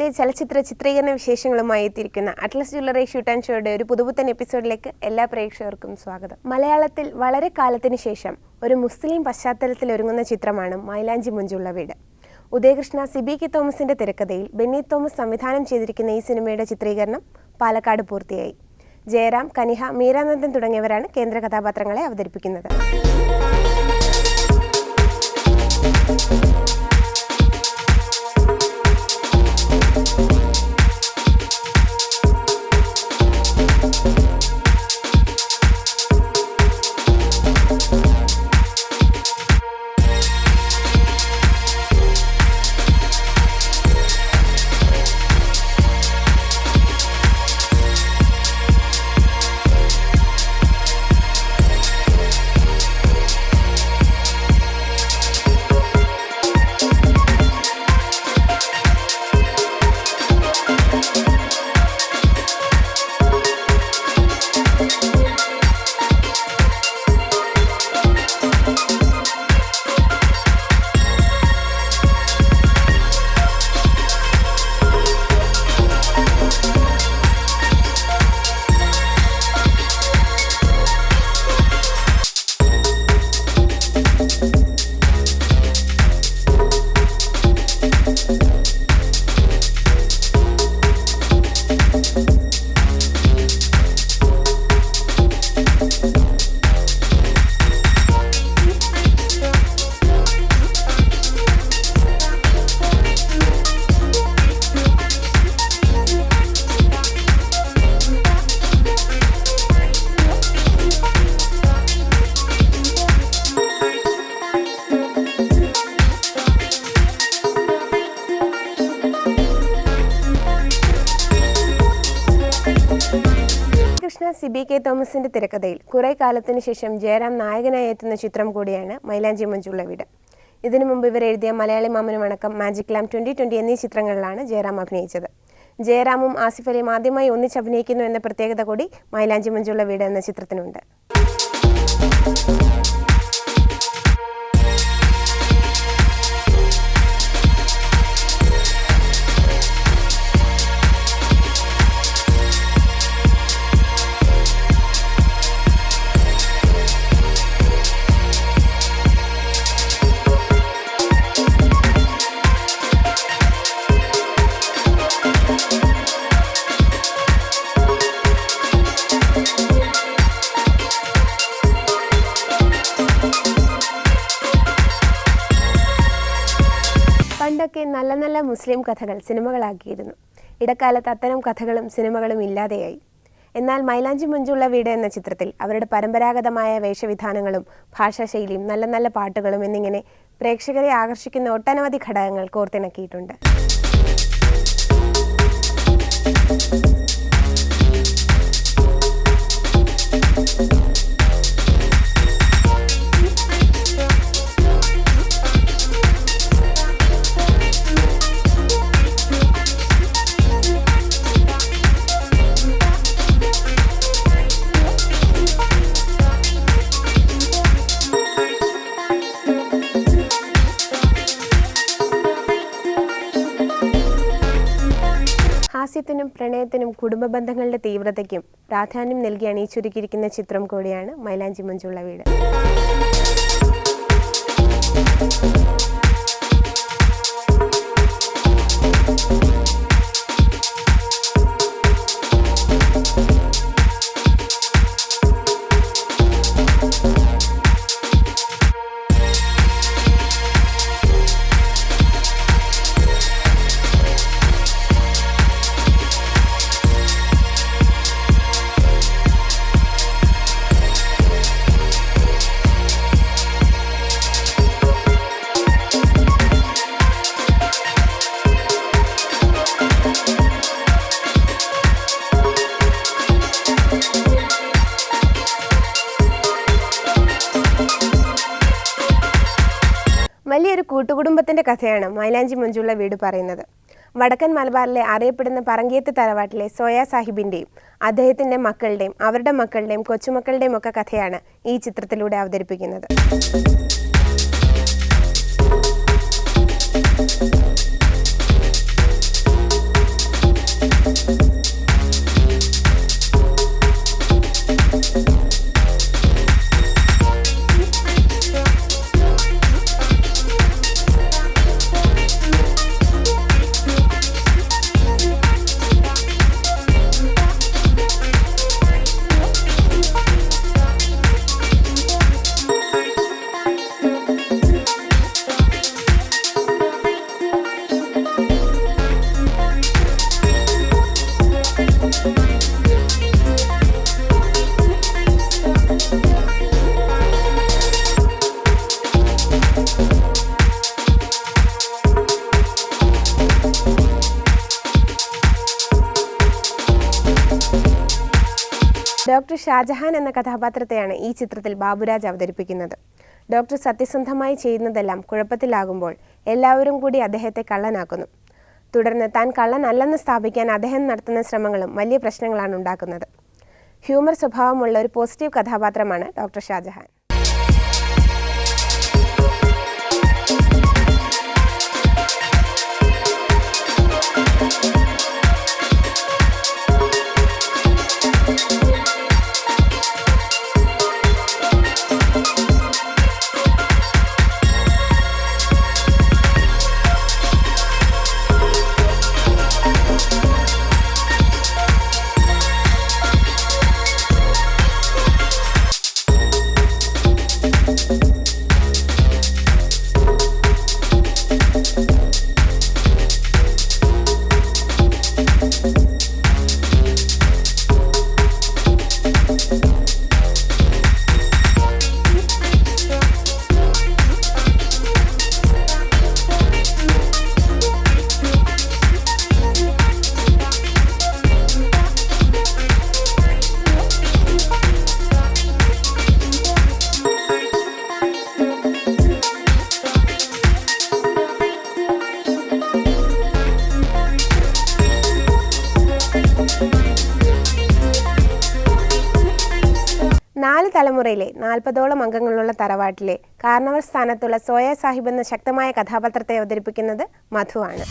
മലയാളത്തിലെ ചലച്ചിത്ര ചിത്രീകരണ വിശേഷങ്ങളുമായി എത്തിയിരിക്കുന്ന അറ്റ്ലസ് ജ്വല്ലറി ഷൂട്ട് ആൻഡ് ഷോയുടെ ഒരു പുതുപുത്തൻ എപ്പിസോഡിലേക്ക് എല്ലാ പ്രേക്ഷകർക്കും സ്വാഗതം. മലയാളത്തിൽ വളരെ കാലത്തിന് ശേഷം ഒരു മുസ്ലിം പശ്ചാത്തലത്തിൽ ഒരുങ്ങുന്ന ചിത്രമാണ് മൈലാഞ്ചി മൊഞ്ചുള്ള വീട്. ഉദയകൃഷ്ണ സിബി തോമസിന്റെ തിരക്കഥയിൽ ബെന്നി തോമസ് സംവിധാനം ചെയ്തിരിക്കുന്ന ഈ സിനിമയുടെ ചിത്രീകരണം പാലക്കാട് പൂർത്തിയായി. ജയറാം, കനിഹ, മീരാനന്ദൻ തുടങ്ങിയവരാണ് കേന്ദ്ര കഥാപാത്രങ്ങളെ അവതരിപ്പിക്കുന്നത്. സിബി തോമസിന്റെ തിരക്കഥയിൽ കുറെ കാലത്തിന് ശേഷം ജയറാം നായകനായി എത്തുന്ന ചിത്രം കൂടിയാണ് മൈലാഞ്ചി മൊഞ്ചുള്ള വീട്. ഇതിനു മുമ്പ് ഇവർ എഴുതിയ മലയാളി മാമനും അടക്കം, മാജിക് ലാം 2020 എന്നീ ചിത്രങ്ങളിലാണ് ജയറാം അഭിനയിച്ചത്. ജയറാമും ആസിഫ് അലിയും ആദ്യമായി ഒന്നിച്ച് അഭിനയിക്കുന്നു എന്ന പ്രത്യേകത കൂടി മൈലാഞ്ചി മൊഞ്ചുള്ള വീട് എന്ന ചിത്രത്തിനുണ്ട്. പണ്ടൊക്കെ നല്ല നല്ല മുസ്ലിം കഥകൾ സിനിമകളാക്കിയിരുന്നു. ഇടക്കാലത്ത് അത്തരം കഥകളും സിനിമകളും ഇല്ലാതെയായി. എന്നാൽ മൈലാഞ്ചി മൊഞ്ചുള്ള വീട് എന്ന ചിത്രത്തിൽ അവരുടെ പരമ്പരാഗതമായ വേഷവിധാനങ്ങളും ഭാഷാശൈലിയും നല്ല നല്ല പാട്ടുകളും എന്നിങ്ങനെ പ്രേക്ഷകരെ ആകർഷിക്കുന്ന ഒട്ടനവധി ഘടകങ്ങൾ കോർത്തിണക്കിയിട്ടുണ്ട്. ഹാസ്യത്തിനും പ്രണയത്തിനും കുടുംബ ബന്ധങ്ങളുടെ തീവ്രതയ്ക്കും പ്രാധാന്യം നൽകി അണിയിച്ചൊരുക്കിയിരിക്കുന്ന ചിത്രം കൂടിയാണ് മൈലാഞ്ചി മൊഞ്ചുള്ള വീട്. വലിയൊരു കൂട്ടുകുടുംബത്തിന്റെ കഥയാണ് മൈലാഞ്ചി മൊഞ്ചുള്ള വീട് പറയുന്നത്. വടക്കൻ മലബാറിലെ അറിയപ്പെടുന്ന പറങ്കിയത്ത് തറവാട്ടിലെ സോയ സാഹിബിന്റെയും അദ്ദേഹത്തിന്റെ മക്കളുടെയും അവരുടെ മക്കളുടെയും കൊച്ചുമക്കളുടെയും ഒക്കെ കഥയാണ് ഈ ചിത്രത്തിലൂടെ അവതരിപ്പിക്കുന്നത്. ഡോക്ടർ ഷാജഹാൻ എന്ന കഥാപാത്രത്തെയാണ് ഈ ചിത്രത്തിൽ ബാബുരാജ് അവതരിപ്പിക്കുന്നത്. ഡോക്ടർ സത്യസന്ധമായി ചെയ്യുന്നതെല്ലാം കുഴപ്പത്തിലാകുമ്പോൾ എല്ലാവരും കൂടി അദ്ദേഹത്തെ കള്ളനാക്കുന്നു. തുടർന്ന് താൻ കള്ളനല്ലെന്ന് സ്ഥാപിക്കാൻ അദ്ദേഹം നടത്തുന്ന ശ്രമങ്ങളും വലിയ പ്രശ്നങ്ങളാണ് ഉണ്ടാക്കുന്നത്. ഹ്യൂമർ സ്വഭാവമുള്ള ഒരു പോസിറ്റീവ് കഥാപാത്രമാണ് ഡോക്ടർ ഷാജഹാൻ. നാല് തലമുറയിലെ 40ഓളം അംഗങ്ങളുള്ള തറവാട്ടിലെ കാർണവർ സ്ഥാനത്തുള്ള സോയ സാഹിബ് എന്ന ശക്തമായ കഥാപാത്രത്തെ അവതരിപ്പിക്കുന്നത് മധു ആണ്.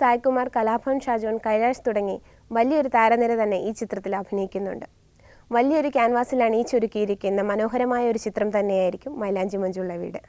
സായ്കുമാർ, കലാഭവൻ ഷാജോൺ, കൈലാഷ് തുടങ്ങി വലിയൊരു താരനിര തന്നെ ഈ ചിത്രത്തിൽ അഭിനയിക്കുന്നുണ്ട്. വലിയൊരു ക്യാൻവാസിലാണ് ഈ ചുരുക്കിയിരിക്കുന്ന മനോഹരമായ ഒരു ചിത്രം തന്നെയായിരിക്കും മൈലാഞ്ചി മഞ്ജുള്ള വീട്.